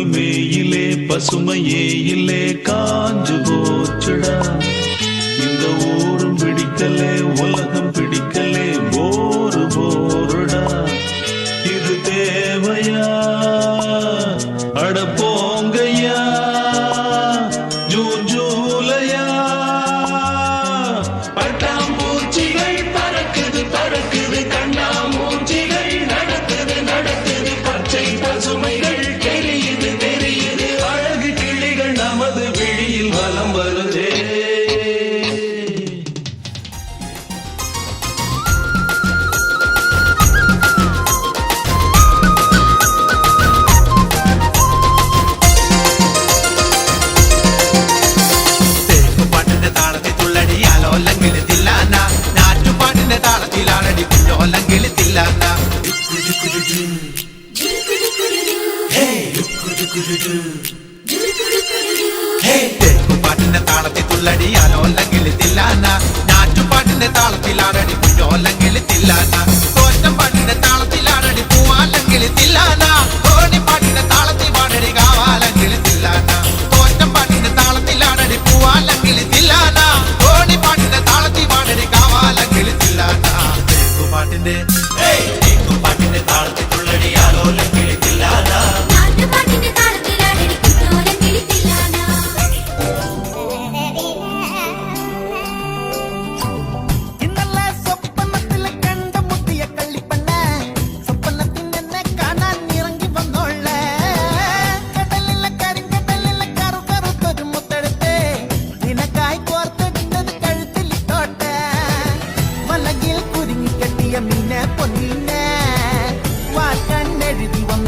ஒண்ணுமேயிலே பசுமையே இல்லே காஞ்சு போச்சுடா. இந்த ஊரும் பிடிக்கலே உலகம் பிடிக்கலே போரு போருடா. இது தேவையா அட போங்கய்யா ஜூன் ஜூலையா. பட்டாம்பூச்சிகள் பறக்குது பறக்குது கண்ணாமூச்சிகள் நடக்குது நடக்குது பச்சை பசுமைகள் தெரியுது தெரியுது அழகு கிளிகள் நமது விழியில் வலம் வருதே. പാട്ടിന്റെ താളത്തിൽ തുള്ളടിയാലോ അല്ലെങ്കിൽ തില്ലാന ഞാറ്റുപാട്ടിന്റെ താളത്തിലാടടി കുഞ്ഞോ അല്ലെങ്കിൽ തില്ലാന തോറ്റം പാട്ടിന്റെ താളത്തിലാടടി പൂവാല്ലെങ്കിൽ തില്ലാന ഓണി പാട്ടിന്റെ താളത്തിൽ പാടടി കാവാലെങ്കിൽ തില്ലാന തോറ്റം പാട്ടിന്റെ താളത്തിലാടടി പൂവാല്ലെങ്കിൽ തില്ലാന ഓണി പാട്ടിന്റെ താളത്തിൽ പാടടി കാവാലെങ്കിൽ തില്ലാന പാട്ടിന്റെ പാട്ടിന്റെ താളത്തിൽ തുള്ളടിയാലോ അല്ലെങ്കിൽ തില്ലാന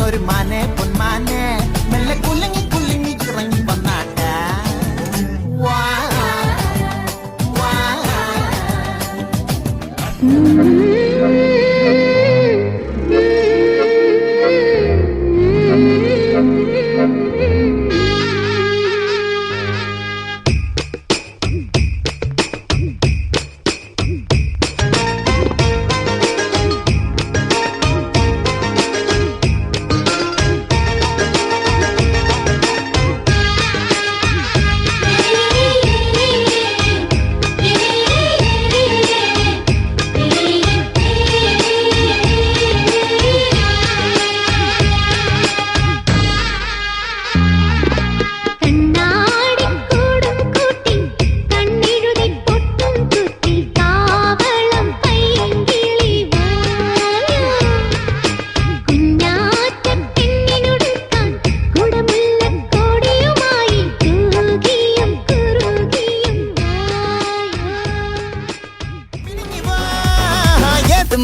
ഒരു മാനെ പൊന്മാനെ മെല്ലെ കുലുങ്ങി കുലുങ്ങി ഇറങ്ങി വന്നാട്ട വാ വാ.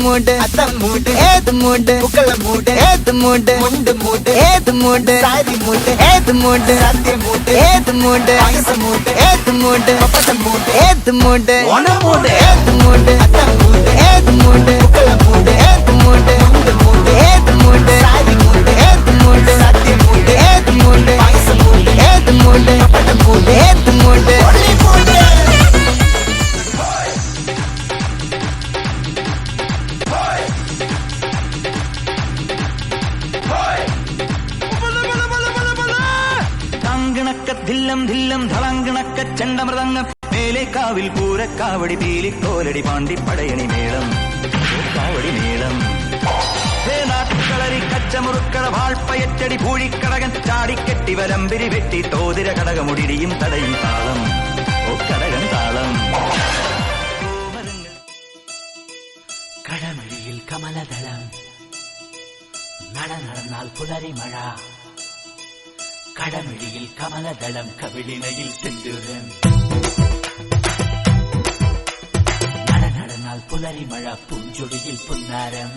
മൂട് അത്തം മൂട് ഏത് മൂട് പൂക്കള മൂട് ഏത് മൂട് മുണ്ട് മൂട് ഏത് മൂട് സാരി മൂട് ഏത് മൂട് സദ്യ മൂട് ഏത് മൂട് പായസ മൂട് ഏത് മൂട് പപ്പടം മൂട് ഏത് മൂട് ഓണം മൂട് ഏത് മൂട് അത്തം മൂട് ഏത് മൂട് പൂക്കള മൂട് ഏത് മൂട് മുണ്ട് മൂട് ഏത് മൂട് സാരി മൂട് ഏത് മൂട് സദ്യ മൂട് ഏത് മൂട് പായസ മൂട് ഏത് മൂട് പപ്പടം മൂട് ഏത് മൂട് ധില്ലം ധില്ലം ധളങ്കിണക്ക ചെണ്ടമൃതങ്ങം മേലേക്കാവിൽ പൂരക്കാവടി പീലിക്കോലടി പാണ്ടിപ്പടയണി മേളം കാവടി മേളം നാട്ടുകളരി കച്ചമുറുക്കട വാൾപ്പയറ്റടി പൂഴിക്കടകൻ ചാടിക്കെട്ടി വലമ്പിരി വെട്ടി തോതിര കടകമുടിയും തടയും താളം ഓ കടകൻ താളം. കടമഴിയിൽ കമലദളം നട നടന്നാൽ പുലരി മഴ കടമിഴിയിൽ കമലദളം കവിളിനയിൽ സിന്ദൂരം നടന്നാൽ പുലരിമഴ പൂഞ്ചൊടിയിൽ പുന്നാരം.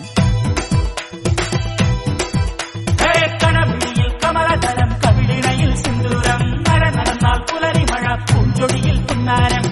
കടമിഴിയിൽ കമലദളം കവിളിനയിൽ സിന്ദൂരം നടന്നാൽ പുലരിമഴ പൂഞ്ചൊടിയിൽ പുന്നാരം.